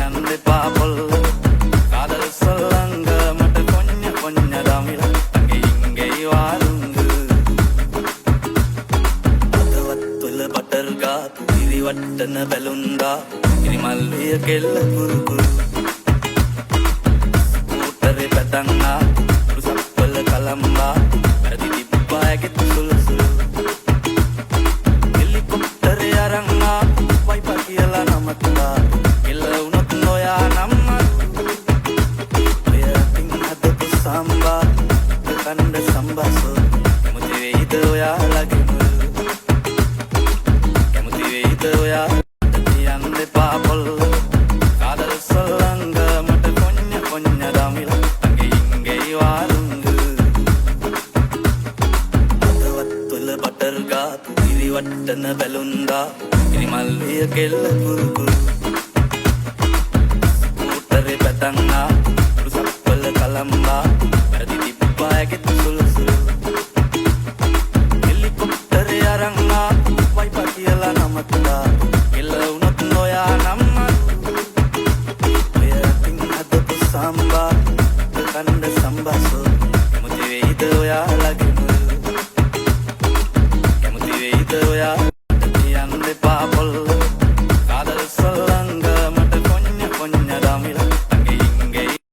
යන්න එපා පොල්ල කාදල් සොල්ලංග මට කොඤ්ඤ කොඤ්ඤ දමිල අඟින්ගෙයි වාරුංග අදවත් තුල බටර් ගාපු ඉරිවට්ටන බැලුන්දා ඉරිමල්ලිය කෙල්ල කුරු කුරු ඌතරේ පැතන්නා කුරුසප්පල කලම්බා වැඩි තිබ්බා ඇගෙත් සුළු සුළු හෙලිකොප්ටරේ අරන්නා වයිපා කියලා නමත්තා කෙල්ල වුණොත් නොයා නම්මත් ඔය අතින් හදපු සම්බා කණ්ඩ සම්බාසෝ කැමති වෙයිද ඔයාලගේ මුල් කැමති වෙයිද ඔයා යන්න එපා පොල්ල කාදල් සොල්ලංග මට කොඤ්ඤ කොඤ්ඤ දමිල අඟින්ගෙයි වාරුංග අදවත් තුල බටර් ගාපු ඉරිවට්ටන බැලුන්දා ඉරිමල්ලිය කෙල්ල කුරු කුරු ඌතරේ පැතන්නා කුරුසප්පල කලම්බා වැඩි තිබ්බා ඇගෙත් සුළු සුළු හෙලිකොප්ටරේ අරන්නා වයිපා කියලා නමත්තා කෙල්ල වුණොත් නොයා නම්මත් ඔය අතින් හදපු සම්බා කණ්ඩ සම්බාසෝ කැමති වෙයිද ඔයාලගේ මුල් කැමති වෙයිද ඔයා